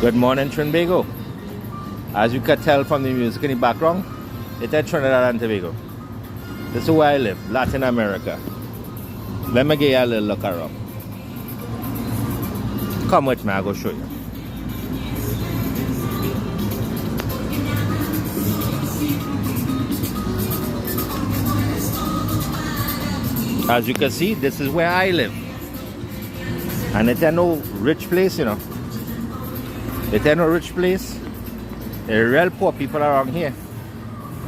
Good morning, Trinbago. As you can tell from the music in the background, it's at Trinidad and Tobago. This is where I live, Latin America. Let me give you a little look around. Come with me, I'll go show you. As you can see, this is where I live. And it's no rich place, you know. It's no rich place. There are real poor people around here.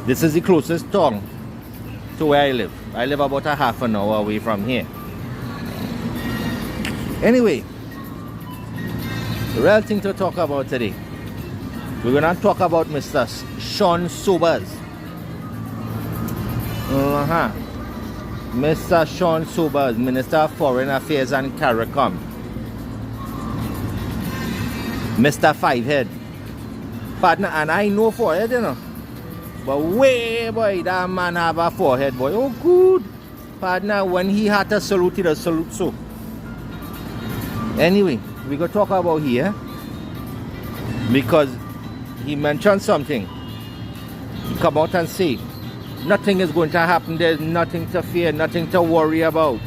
This is the closest town to where I live. I live about a half an hour away from here. Anyway, the real thing to talk about today. We're going to talk about Mr. Sean Sobers. Mr. Sean Sobers, Minister of Foreign Affairs and CARICOM. Mr. Fivehead. Partner, and I know forehead, you know. But way, boy, that man have a forehead, boy. Oh, good. Partner, when he had to salute, he does salute so. Anyway, we go talk about here. Because he mentioned something. He come out and say, nothing is going to happen. There's nothing to fear, nothing to worry about.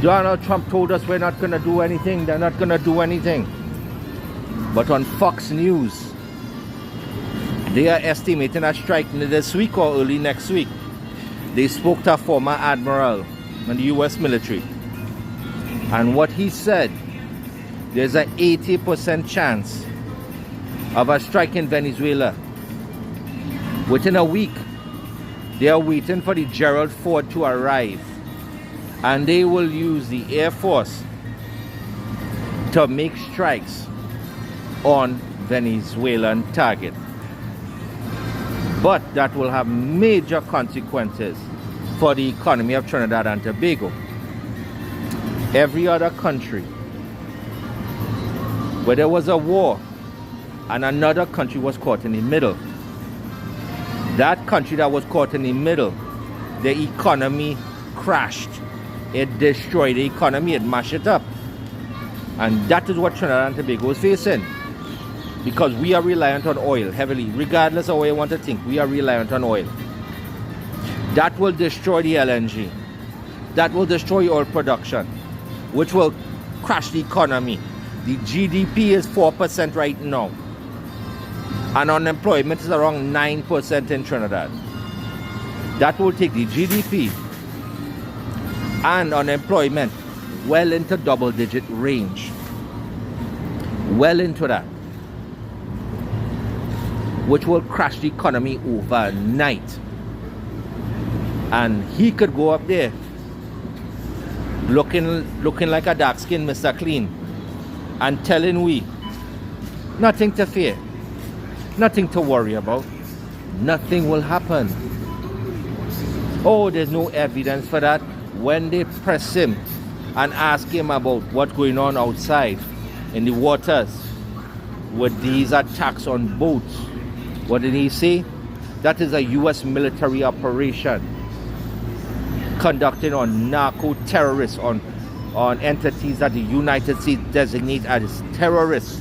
Donald Trump told us we're not going to do anything. They're not going to do anything. But on Fox News, they are estimating a strike this week or early next week. They spoke to a former admiral in the U.S. military. And what he said, there's an 80% chance of a strike in Venezuela. Within a week, they are waiting for the Gerald Ford to arrive. And they will use the Air Force to make strikes on Venezuelan target. But that will have major consequences for the economy of Trinidad and Tobago. Every other country where there was a war and another country was caught in the middle, that country that was caught in the middle, the economy crashed. It destroyed the economy, it mashed it up. And that is what Trinidad and Tobago is facing. Because we are reliant on oil heavily. Regardless of what you want to think, we are reliant on oil. That will destroy the LNG. That will destroy oil production, which will crash the economy. The GDP is 4% right now. And unemployment is around 9% in Trinidad. That will take the GDP and unemployment well into double-digit range. Well into that. Which will crash the economy overnight. And he could go up there looking like a dark-skinned Mr. Clean and telling we nothing to fear, nothing to worry about, nothing will happen. Oh, there's no evidence for that. When they press him and ask him about what's going on outside in the waters with these attacks on boats, what did he say? That is a U.S. military operation conducted on narco-terrorists, on entities that the United States designate as terrorists.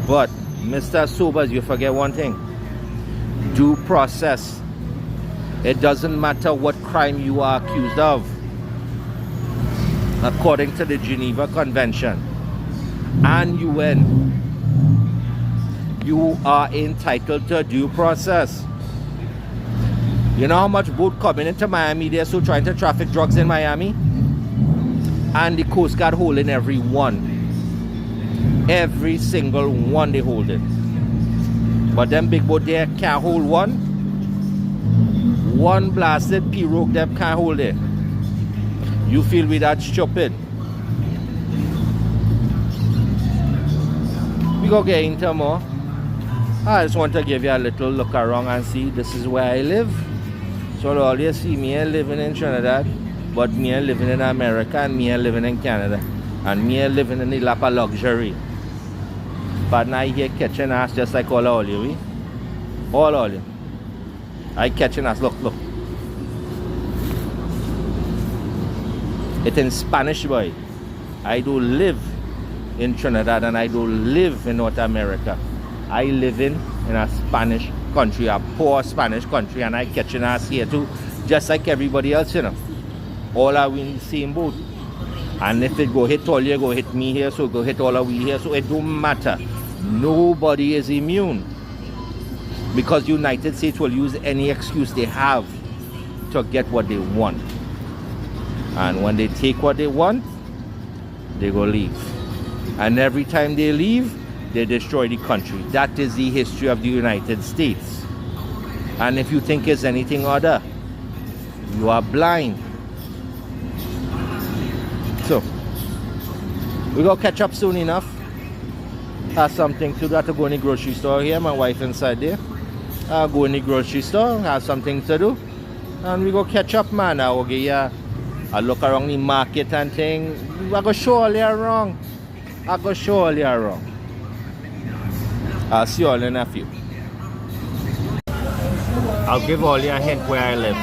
But, Mr. Sobers, you forget one thing. Due process. It doesn't matter what crime you are accused of. According to the Geneva Convention and UN, you are entitled to due process. You know how much boat coming into Miami, they're so trying to traffic drugs in Miami? And the Coast Guard holding every one. Every single one they hold it. But them big boat there can't hold one. One blasted pirogue them can't hold it. You feel we that stupid? We go get into more. I just want to give you a little look around and see this is where I live. So all you see me living in Trinidad, but me living in America and me living in Canada. And me living in the lap of luxury. But now I here catching ass just like all you. All you. I catching ass, look. It's in Spanish, boy. I do live in Trinidad and I don't live in North America. I live in a Spanish country, a poor Spanish country, and I catch an ass here too, just like everybody else, you know. All are we in the same boat. And if it go hit all you, go hit me here, so go hit all of we here, so it don't matter. Nobody is immune. Because United States will use any excuse they have to get what they want. And when they take what they want, they go leave. And every time they leave, they destroy the country. That is the history of the United States. And if you think it's anything other, you are blind. So, we go catch up soon enough. Have something to do. I have to go in the grocery store here. My wife inside there. I'll go in the grocery store, have something to do. And we go catch up, man. I will give you a look around the market and thing. I go show all you wrong. I go show all you wrong. I'll see you all in a few. I'll give all you a hint where I live.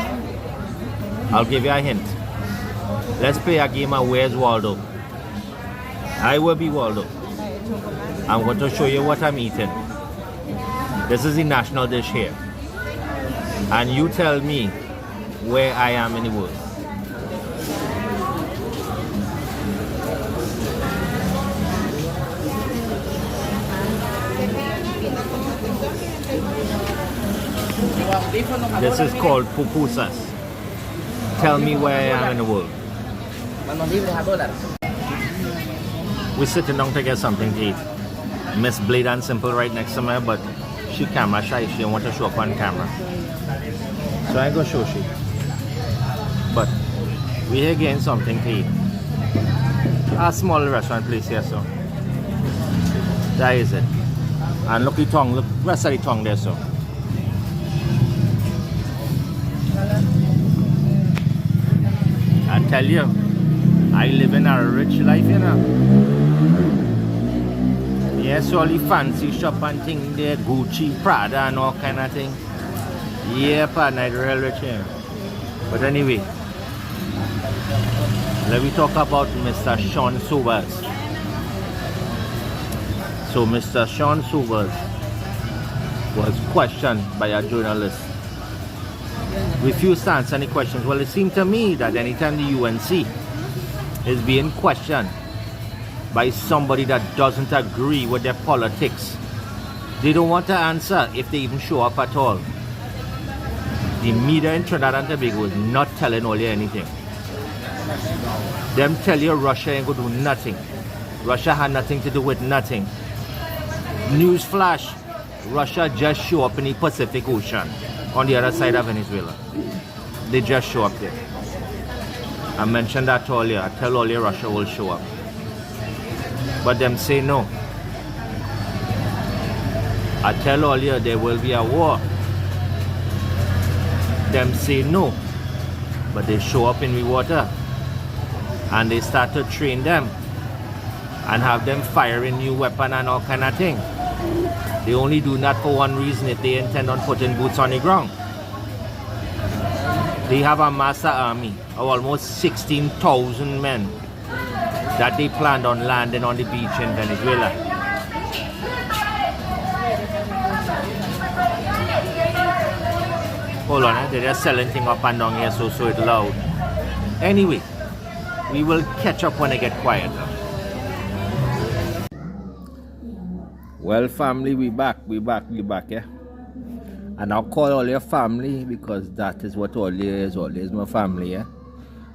I'll give you a hint. Let's play a game of Where's Waldo. I will be Waldo. I'm going to show you what I'm eating. This is the national dish here. And you tell me where I am in the world. This is called pupusas. Tell me where I am in the world. We're sitting down to get something to eat. Miss Blade and Simple right next to me, but she camera shy. She don't want to show up on camera. So I go show she. But we here getting something to eat. A small restaurant place here, so. That is it. And look the tongue, look rest of the tongue there, so. I tell you, I live in a rich life, you know. Yes, all the fancy shop and thing there, Gucci, Prada and all kind of thing. Yeah, partner, it's real rich here. But anyway, let me talk about Mr. Sean Sobers. So Mr. Sean Sobers was questioned by a journalist. Refused to answer any questions. Well, it seemed to me that anytime the UNC is being questioned by somebody that doesn't agree with their politics, they don't want to answer if they even show up at all. The media in Trinidad and Tobago is not telling all you anything. Them tell you Russia ain't going to do nothing. Russia had nothing to do with nothing. News flash, Russia just show up in the Pacific Ocean on the other side of Venezuela. They just show up there. I mentioned that earlier. I tell all you Russia will show up. But them say no. I tell all you there will be a war. Them say no. But they show up in the water. And they start to train them. And have them firing new weapon and all kind of thing. They only do that for one reason, if they intend on putting boots on the ground. They have a massive army of almost 16,000 men that they planned on landing on the beach in Venezuela. Hold on, they're just selling things up and down here, so it's loud. Anyway, we will catch up when I get quiet. Well, family, we back, yeah. And I'll call all your family because that is what all you is. All is my family, yeah.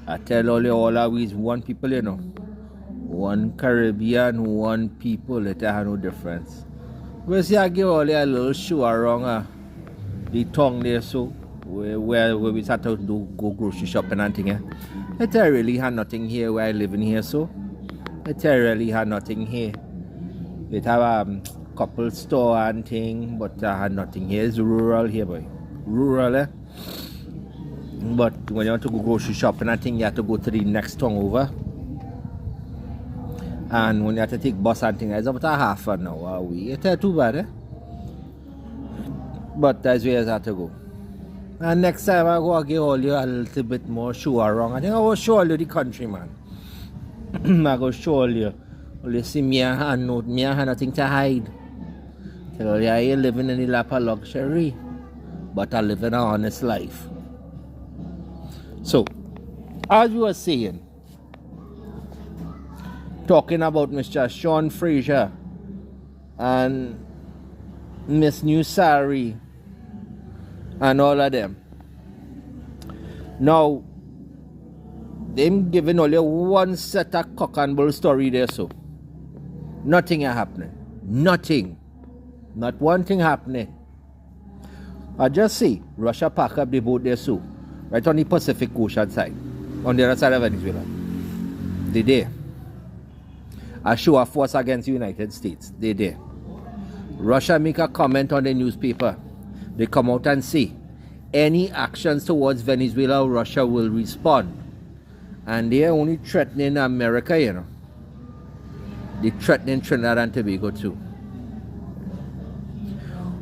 I tell all you, all are we one people, you know. One Caribbean, one people, it has no difference. We see I give all you a little show around the tongue there, so where we start to go grocery shopping and thing, yeah. It really had nothing here where I live in here, so. It really had nothing here. It have a couple store and thing, but I had nothing here. It's rural here, boy. Rural, eh? But when you want to go grocery shopping, I think you have to go to the next town over. And when you have to take bus and thing, it's about a half an hour away. It's not too bad, eh? But that's where I have to go. And next time I go, I'll give all you a little bit more show around. I think I will show you the country, man. I go show you. You see, me and nothing to hide. Tell you, I ain't living in the lap of luxury, but I live in an honest life. So, as we were saying, talking about Mr. Sean Fraser and Miss Newsari and all of them. Now, them giving only one set of cock and bull story there, so nothing happening. Nothing. Not one thing happening. I just see Russia pack up the boat there, so right on the Pacific Ocean side, on the other side of Venezuela. They there. A show of force against the United States. They there. Russia make a comment on the newspaper. They come out and say, any actions towards Venezuela, Russia will respond. And they are only threatening America, you know. They're threatening Trinidad and Tobago too.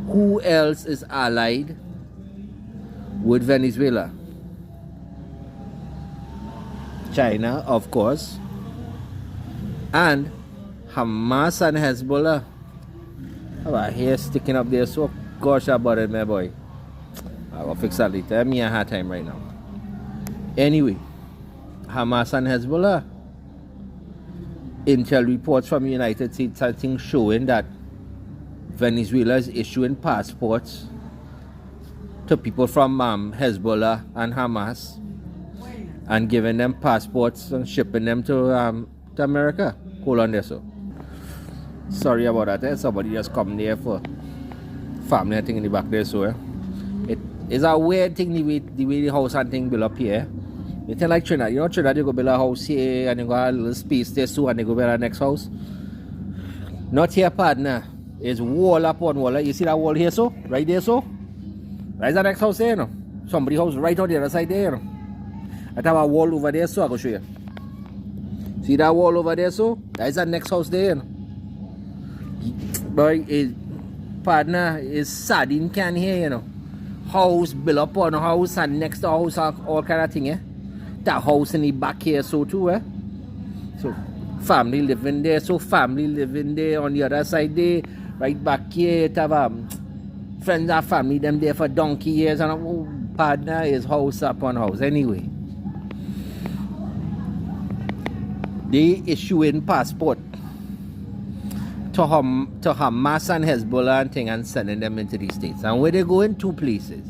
Who else is allied with Venezuela? China, of course. And Hamas and Hezbollah. My hair sticking up there so gosh about it, my boy. I'll fix that later. I'm in a hard time right now. Anyway, Hamas and Hezbollah. Intel reports from the United States, I think, showing that Venezuela is issuing passports to people from Hezbollah and Hamas and giving them passports and shipping them to America. Hold on there, so. Sorry about that. Somebody just come there for family thing in the back there, so. It is a weird thing the way the house and thing built up here. It's like Trinidad. You know Trinidad, you go build a house here and you got a little space there, so, and you go build a next house. Not here, partner. It's wall upon wall. You see that wall here, so? Right there, so? Right the next house there, you know? Somebody's house right on the other side there, you know? I have a wall over there, so I'll go show you. See that wall over there, so? That's the next house there, you know? Boy, partner, is sardine can here, you know? House built up on a house and next to house, all kind of thing, eh? That house in the back here, so too, eh? So, family living there, so family living there on the other side there. Right back here, to have friends and family, them there for donkey years, and partner is house upon house. Anyway, they issuing passport to Hamas and Hezbollah and thing and sending them into the States. And where they go in two places,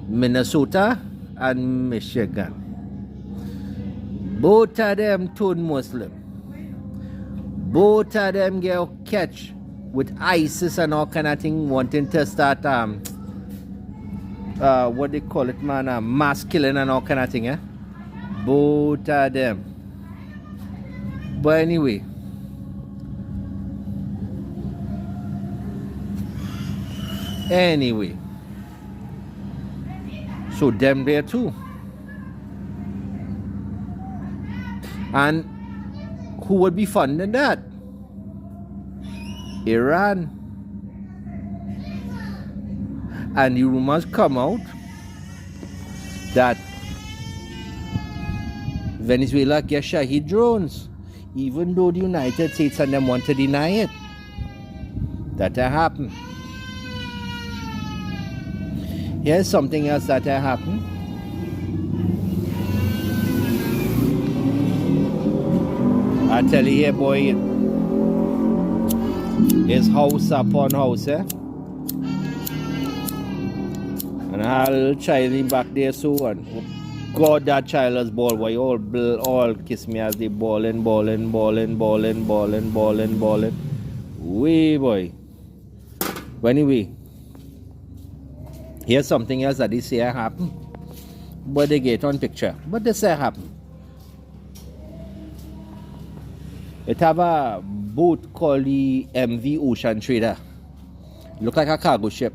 Minnesota and Michigan. Both of them turned Muslim. Both of them get catch with ISIS and all kind of thing, wanting to start what they call it, man, mass killing and all kind of thing, eh? Both of them. But anyway, so them there too. And who would be funding that? Iran. And the rumors come out that Venezuela gets Shahid drones, even though the United States and them want to deny it. That happened. Here's something else that happened. I tell you here, boy, it's house upon house, eh? And I had a little child in back there, so, and God, that child is ball, boy, all kiss me as they balling. Way, boy. But anyway, here's something else that they say happened, but they get on picture, but they say happened. It have a boat called the MV Ocean Trader. Look like a cargo ship.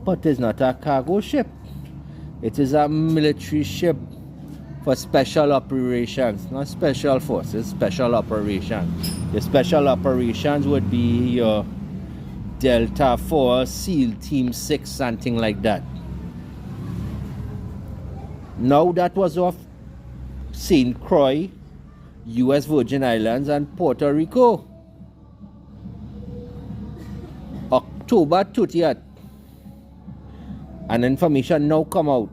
But it's not a cargo ship. It is a military ship for special operations. Not special forces, special operations. The special operations would be your Delta Force, SEAL Team 6, something like that. Now that was off St. Croix, U.S. Virgin Islands and Puerto Rico. October 30th. And information now come out.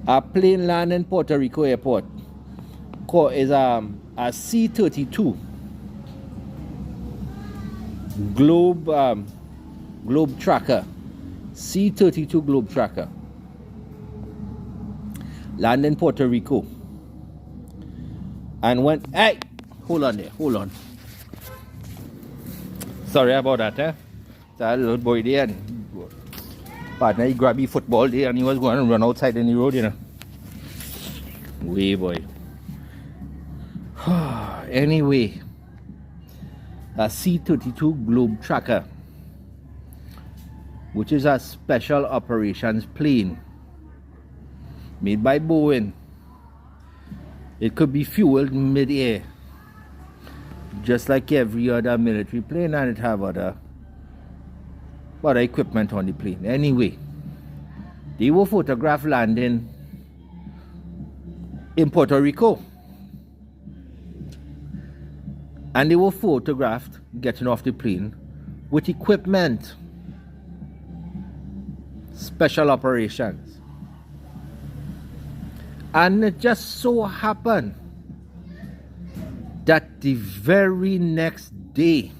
A plane land in Puerto Rico airport is a C-32 Globe Tracker. C-32 Globe Tracker. Land in Puerto Rico. And when, hey, hold on. Sorry about that, That little boy there, partner, he grabbed his football there and he was going to run outside in the road, Way boy. Anyway, a C-32 Globe Tracker, which is a special operations plane made by Boeing. It could be fueled mid-air, just like every other military plane, and it have other equipment on the plane. Anyway, they were photographed landing in Puerto Rico, and they were photographed getting off the plane with equipment, special operations. And it just so happened that the very next day,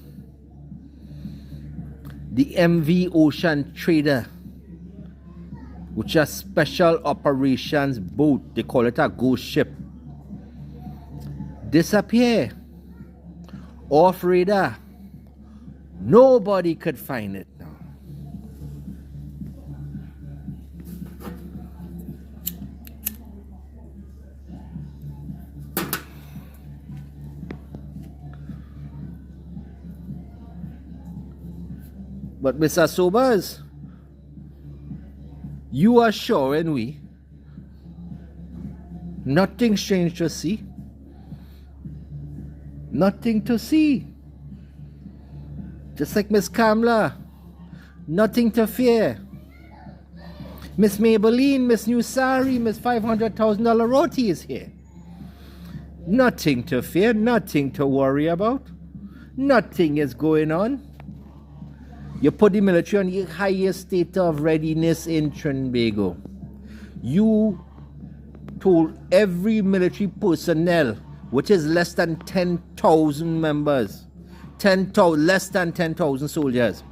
the MV Ocean Trader, which is a special operations boat, they call it a ghost ship, disappear off radar. Nobody could find it now. But Mr. Sobers, you are sure, and we, nothing strange to see. Nothing to see. Just like Miss Kamla, nothing to fear. Miss Maybelline, Miss New Sari, Miss $500,000 Roti is here. Nothing to fear, nothing to worry about. Nothing is going on. You put the military on the highest state of readiness in Trinbago. You told every military personnel, which is less than 10,000 members, less than 10,000 soldiers,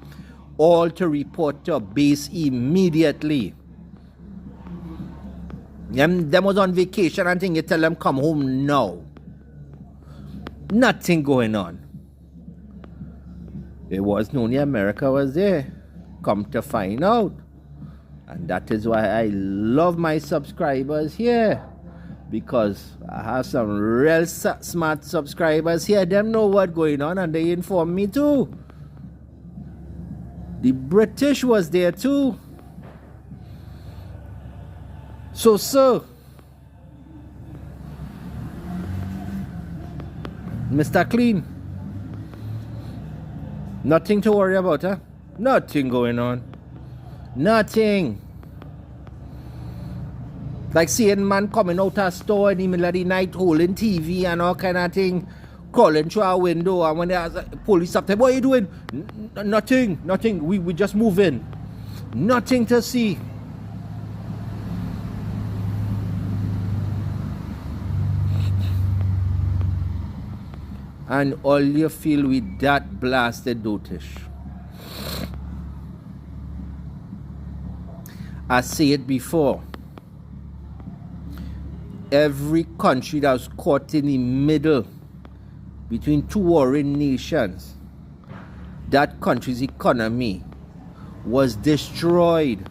all to report to base immediately. Them was on vacation and thing, you tell them come home now. Nothing going on. It was only America was there. Come to find out. And that is why I love my subscribers here. Because I have some real smart subscribers here. Them know what's going on and they inform me too. The British was there too. So, sir, Mr. Clean, nothing to worry about, huh? Nothing going on. Nothing. Like seeing man coming out of store in the middle of the night holding TV and all kind of thing, crawling through our window, and when the police up there, what are you doing? Nothing. We just move in. Nothing to see. And all you feel with that blasted dotish. I say it before. Every country that was caught in the middle between two warring nations, that country's economy was destroyed.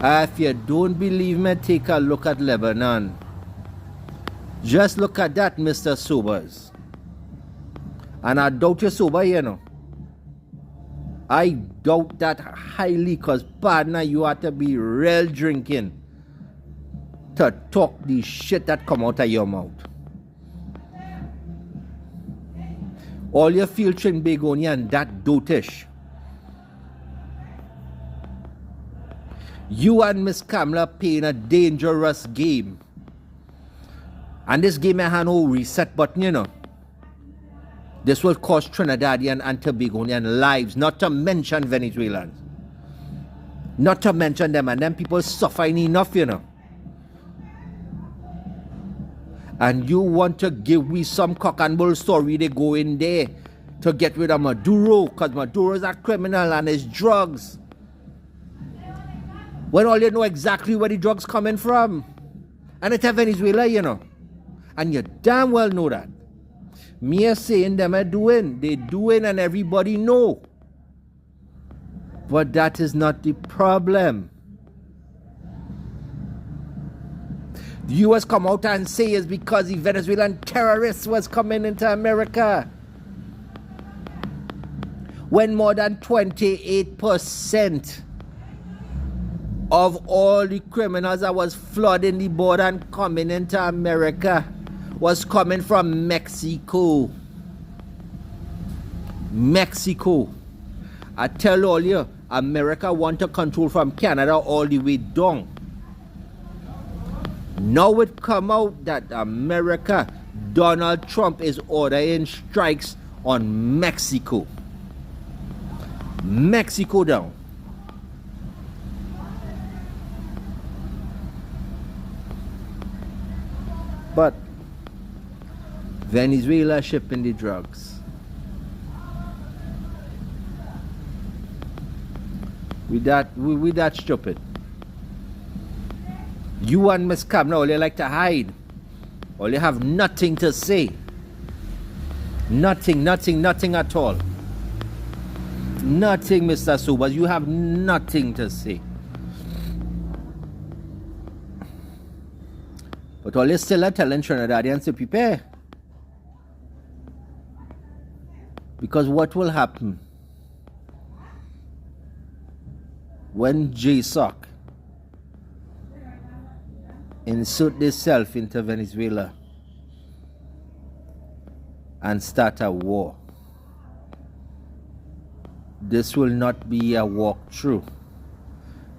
If you don't believe me, take a look at Lebanon. Just look at that, Mr. Sobers. And I doubt you're sober, you know. I doubt that highly, because, partner, you have to be real drinking to talk the shit that come out of your mouth. All you feel Trinbagonian, that dotish. You and Miss Kamla playing a dangerous game. And this game had no reset button, you know. This will cost Trinidadian and Tobagonian lives, not to mention Venezuelans. Not to mention them, and then people suffering enough, you know. And you want to give me some cock and bull story, they go in there to get rid of Maduro, because Maduro is a criminal and his drugs. When all you know exactly where the drugs coming from. And it's Venezuela, you know. And you damn well know that. Me saying them are doing, they doing and everybody know. But that is not the problem. The US come out and say it's because the Venezuelan terrorists was coming into America. When more than 28% of all the criminals that was flooding the border and coming into America was coming from Mexico. Mexico. I tell all you, America want to control from Canada all the way down. Now it come out that America, Donald Trump is ordering strikes on Mexico. Mexico down. But Venezuela shipping the drugs. We that stupid. You and Miss Cab now, all you like to hide. All you have nothing to say. Nothing at all. Nothing, Mr. Sobers. You have nothing to say. But all you still are telling Trinidadians to prepare. Because what will happen when JSOC insert themselves into Venezuela and start a war? This will not be a walkthrough.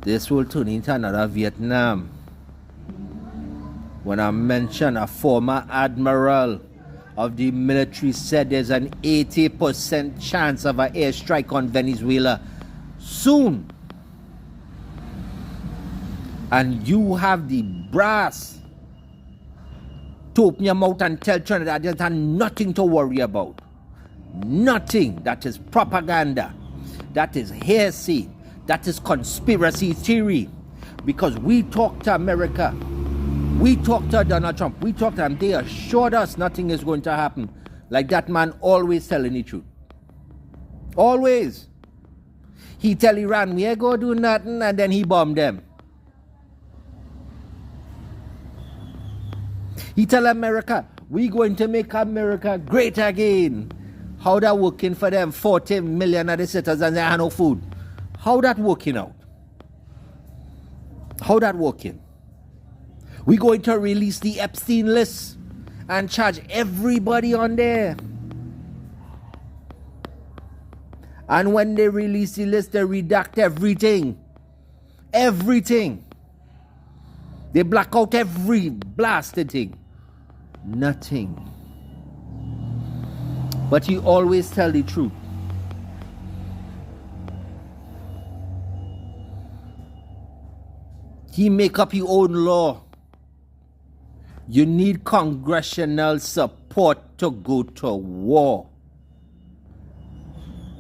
This will turn into another Vietnam. When I mention a former admiral of the military said there's an 80% chance of an airstrike on Venezuela soon. And you have the brass to open your mouth and tell Trinidadians there's nothing to worry about. Nothing. That is propaganda. That is hearsay. That is conspiracy theory. Because we talk to America. We talk to Donald Trump. We talk to them. They assured us nothing is going to happen. Like that man always telling the truth. Always. He tell Iran, we ain't gonna do nothing, and then he bomb them. He tell America, we going to make America great again. How that working for them? 40 million of the citizens, they have no food. How that working out? How that working? We going to release the Epstein list and charge everybody on there. And when they release the list, they redact everything. Everything. They black out every blasted thing. Nothing. But he always tell the truth. He make up his own law. You need congressional support to go to war.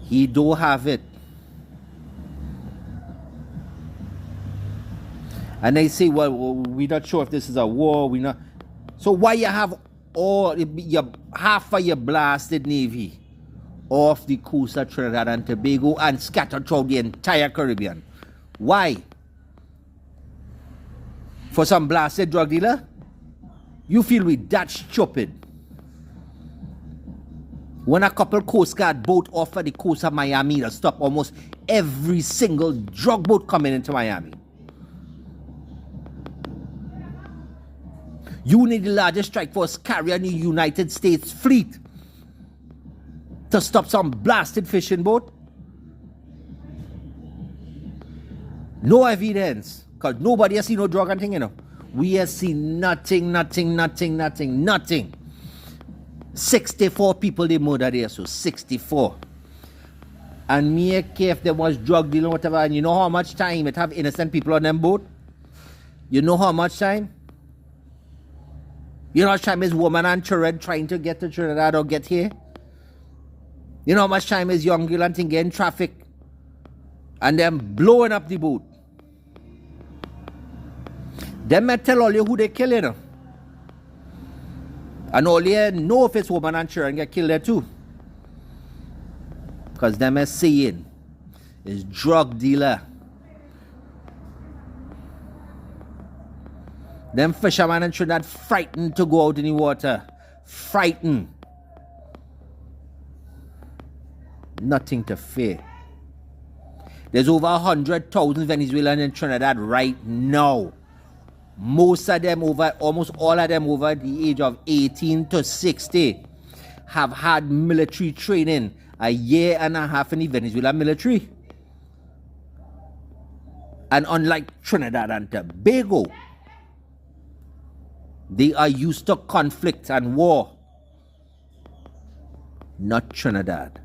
He don't have it. And they say, well, we're not sure if this is a war. We're not. So why you have all your half of your blasted navy off the coast of Trinidad and Tobago and scattered throughout the entire Caribbean? Why? For some blasted drug dealer? You feel we that stupid? When a couple Coast Guard boat off of the coast of Miami to stop almost every single drug boat coming into Miami. You need the largest strike force carrier in the United States fleet to stop some blasted fishing boat? No evidence, because nobody has seen no drug and thing, you know. We have seen nothing. 64 people they murdered there, so 64. And me care if there was drug dealing, whatever, and you know how much time it have innocent people on them boat? You know how much time? You know how much time is woman and children trying to get to Trinidad or get here? You know how much time is young girl and thing getting traffic? And them blowing up the boat. Them may tell all you who they kill, you know. And all you know if it's woman and children get killed there too. Because them is saying is drug dealer. Them fishermen in Trinidad frightened to go out in the water. Frightened. Nothing to fear. There's over 100,000 Venezuelans in Trinidad right now. Most of them almost all of them over the age of 18 to 60 have had military training, a year and a half in the Venezuelan military. And unlike Trinidad and Tobago, they are used to conflict and war. Not Trinidad.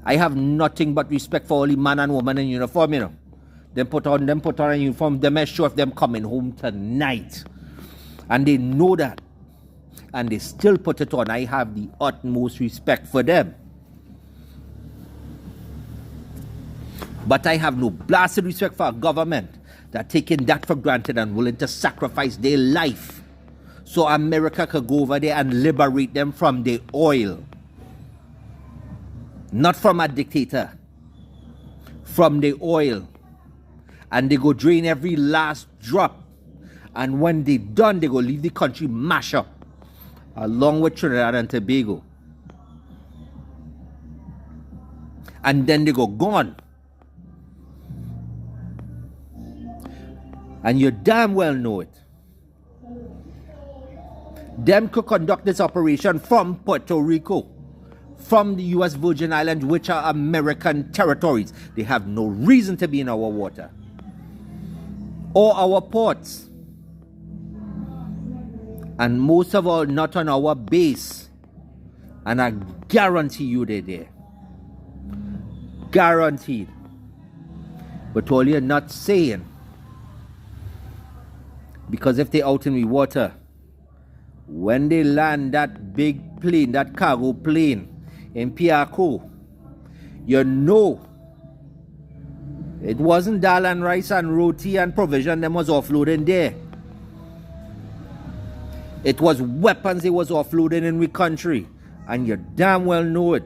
I have nothing but respect for all the man and woman in uniform, you know. Them put on a uniform, them make sure of them coming home tonight. And they know that. And they still put it on. I have the utmost respect for them. But I have no blasted respect for a government that taking that for granted and willing to sacrifice their life so America could go over there and liberate them from the oil. Not from a dictator. From the oil. And they go drain every last drop. And when they done, they go leave the country mash up. Along with Trinidad and Tobago. And then they go gone. And you damn well know it. Them could conduct this operation from Puerto Rico. From the U.S. Virgin Islands, which are American territories. They have no reason to be in our water. Or our ports. And most of all, not on our base. And I guarantee you they're there. Guaranteed. But all you're not saying. Because if they're out in the water, when they land that big plane, that cargo plane in Piaco, you know it wasn't dal and rice and roti and provision them was offloading there. It was weapons they was offloading in the country. And you damn well know it.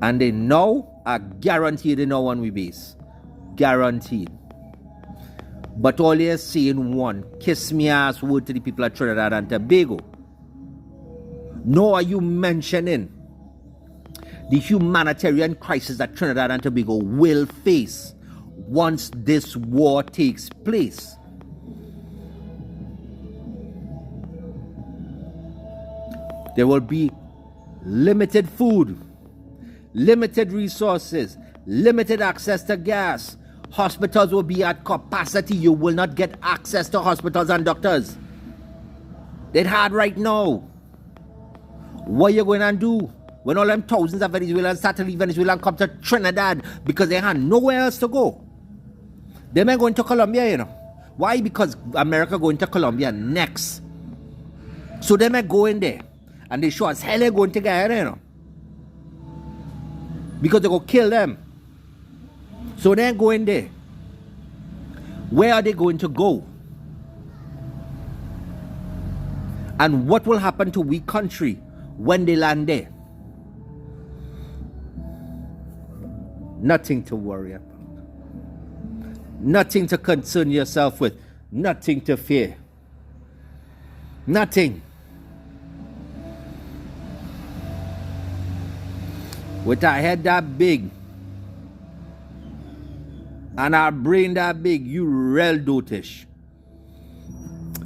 And they know, I guarantee they know on we base. Guaranteed. But all you're saying one, kiss me ass word to the people of Trinidad and Tobago. Nor are you mentioning the humanitarian crisis that Trinidad and Tobago will face once this war takes place. There will be limited food, limited resources, limited access to gas. Hospitals will be at capacity. You will not get access to hospitals and doctors. They're hard right now. What are you going to do when all them thousands of Venezuelans start to leave Venezuela and come to Trinidad because they have nowhere else to go? They may go into Colombia, you know. Why? Because America going to Colombia next. So they may go in there. And they sure as hell they're going to get here, you know. Because they go kill them. So they're going there. Where are they going to go? And what will happen to we country when they land there? Nothing to worry about. Nothing to concern yourself with. Nothing to fear. Nothing. With a head that big and our brain that big, you real dotish.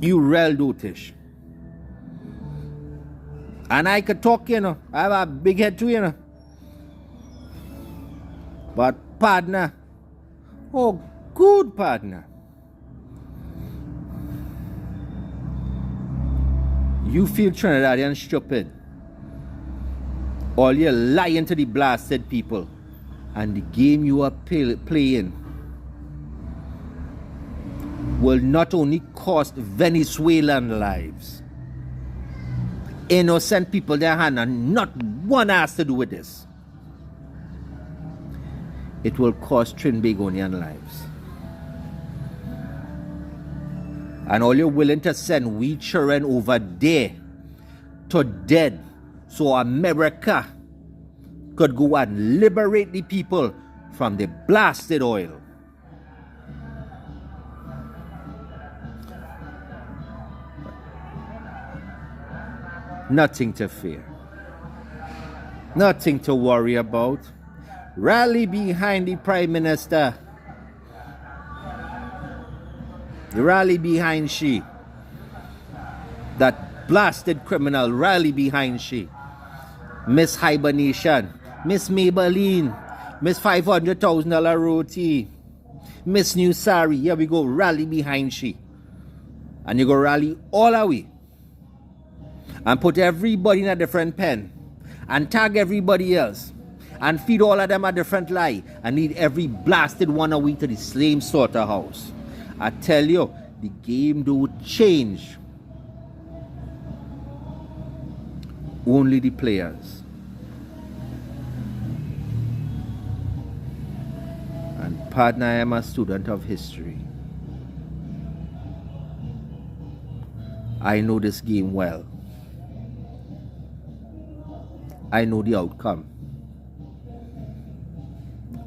You real dotish. And I could talk, you know. I have a big head too, you know. But partner, oh good partner, you feel Trinidadian stupid. All you're lying to the blasted people. And the game you are playing will not only cost Venezuelan lives. Innocent people there and not one has to do with this. It will cost Trinbagonian lives. And all you're willing to send we children over there to dead so America could go and liberate the people from the blasted oil. Nothing to fear. Nothing to worry about. Rally behind the Prime Minister. Rally behind she. That blasted criminal, rally behind she. Miss Hibernation, Miss Maybelline, Miss $500,000 roti, Miss New Sari. Here we go, rally behind she. And you go rally all away. And put everybody in a different pen. And tag everybody else. And feed all of them a different lie. And lead every blasted one away to the same slaughterhouse. I tell you, the game don't change. Only the players. And partner, I am a student of history. I know this game well. I know the outcome.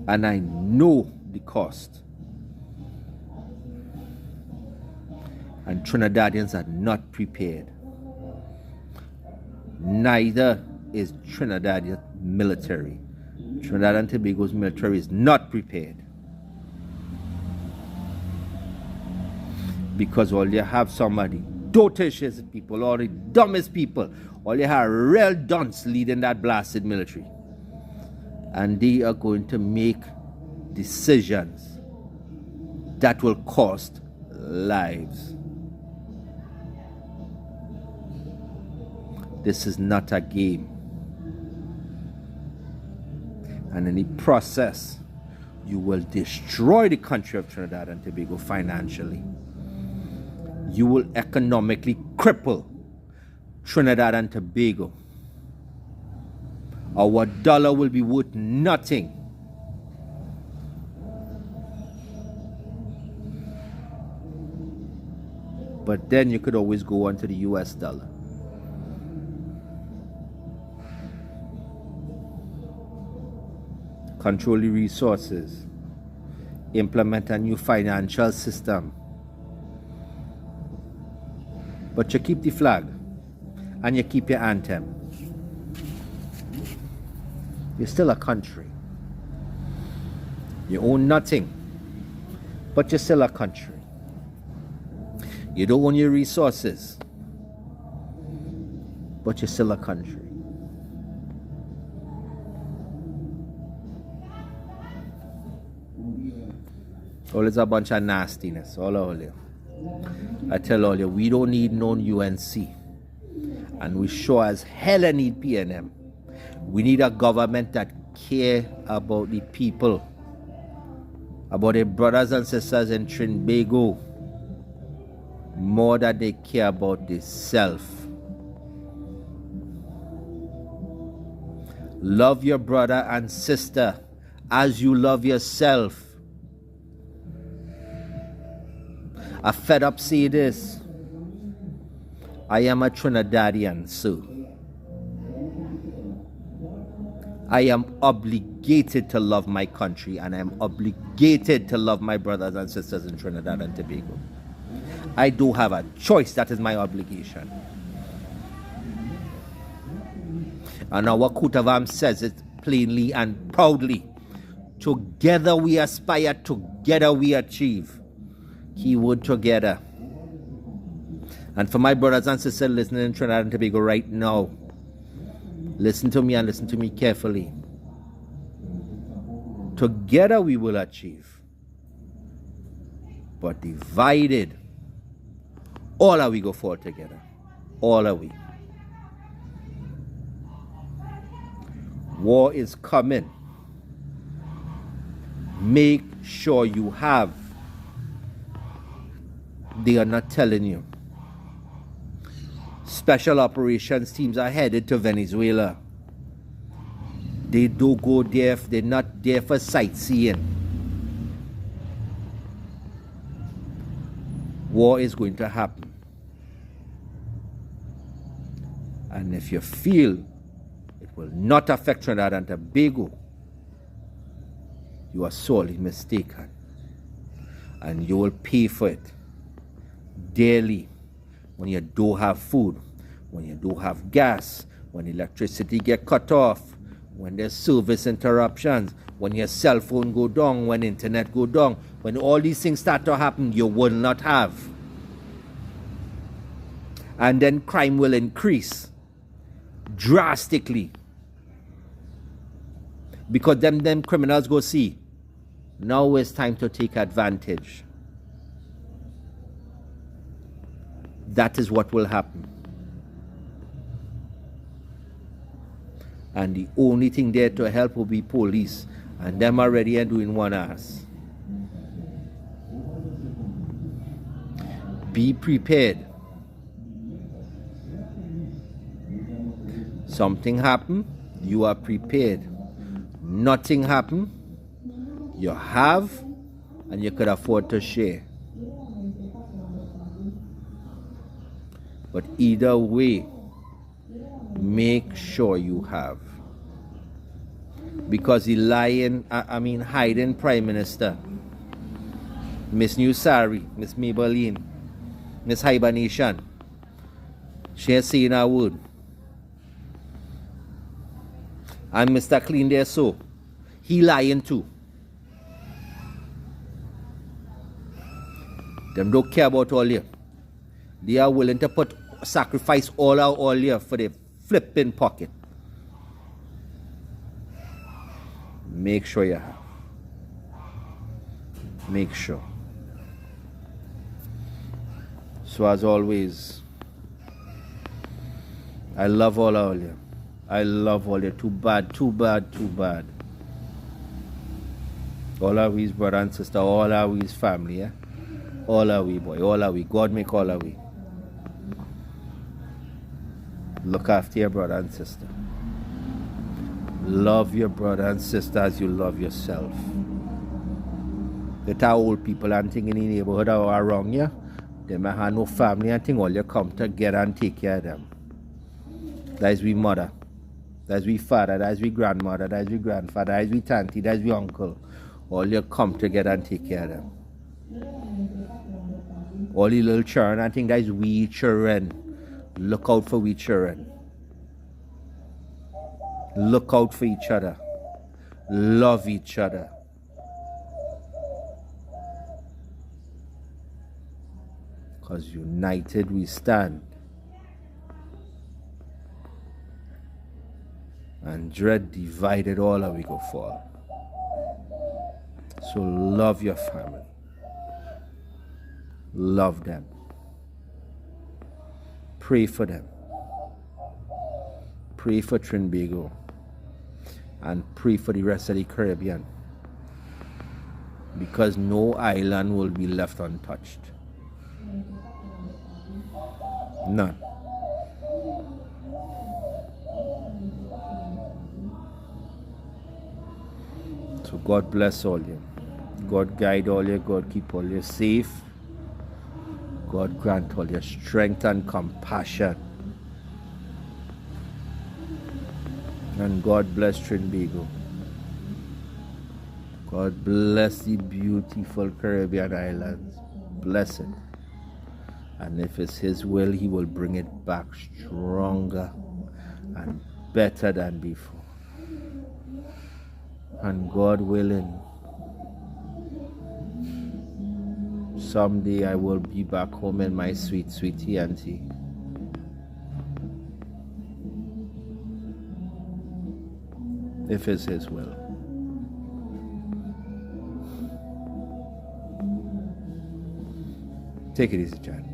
And I know the cost. And Trinidadians are not prepared. Neither is Trinidadian military. Trinidad and Tobago's military is not prepared. Because all you have somebody, dotatious people, or the dumbest people, all you have real dunce leading that blasted military. And they are going to make decisions that will cost lives. This is not a game. And in the process, you will destroy the country of Trinidad and Tobago financially. You will economically cripple Trinidad and Tobago. Our dollar will be worth nothing. But then you could always go on to the US dollar. Control the resources. Implement a new financial system. But you keep the flag. And you keep your anthem. You're still a country. You own nothing. But you're still a country. You don't own your resources. But you're still a country. All is a bunch of nastiness. All you. I tell all you, we don't need no UNC. And we sure as hell need PNM. We need a government that care about the people. About their brothers and sisters in Trinbago. More than they care about themselves. Love your brother and sister as you love yourself. I fed up say this. I am a Trinidadian, so I am obligated to love my country, and I am obligated to love my brothers and sisters in Trinidad and Tobago. I do have a choice. That is my obligation. And our coat of arms says it plainly and proudly. Together we aspire, together we achieve. Keyword together. And for my brothers and sisters listening in Trinidad and Tobago right now, Listen to me and listen to me carefully. Together we will achieve. But divided, all are we go fall together. All are we. War is coming. Make sure you have. They are not telling you. Special operations teams are headed to Venezuela. They do go there. They're not there for sightseeing. War is going to happen. And if you feel it will not affect Trinidad and Tobago, you are sorely mistaken. And you will pay for it daily when you don't have food, when you don't have gas, when electricity get cut off, when there's service interruptions, when your cell phone go down, when internet go down, when all these things start to happen, you will not have. And then crime will increase drastically. Because them criminals go see, now it's time to take advantage. That is what will happen. And the only thing there to help will be police. And them are ready and doing one ass. Be prepared. Something happen, you are prepared. Nothing happen, you have, and you could afford to share. But either way, make sure you have. Because the hiding Prime Minister, Miss New Sari, Miss Maybelline, Miss Hibernation, she has saying a word. And Mr. Clean there, so he lying too. Them don't care about all you. They are willing to sacrifice all our all you for the flipping pocket. Make sure you have. Make sure. So as always, I love all of you. I love all you. Too bad, too bad, too bad. All are we brother and sister, all are we family, yeah? All are we, boy, all are we. God make all are we. Look after your brother and sister. Love your brother and sister as you love yourself. That our old people and thing in the neighborhood are wrong, yeah? They may have no family and thing, all you come together and take care of them. That is we mother. That's we father, that's we grandmother, that's we grandfather, that's we auntie, that's we uncle. All you come together and take care of them. All the little children, I think that's we children. Look out for we children. Look out for each other. Love each other. Because united we stand. And dread divided, all of we go fall. So love your family. Love them. Pray for them. Pray for Trinbago. And pray for the rest of the Caribbean. Because no island will be left untouched. None. So God bless all you. God guide all you. God keep all you safe. God grant all your strength and compassion. And God bless Trinbago. God bless the beautiful Caribbean islands. Bless it. And if it's His will, He will bring it back stronger and better than before. And God willing, someday I will be back home in my sweet, sweet auntie. if it's His will. Take it easy, John.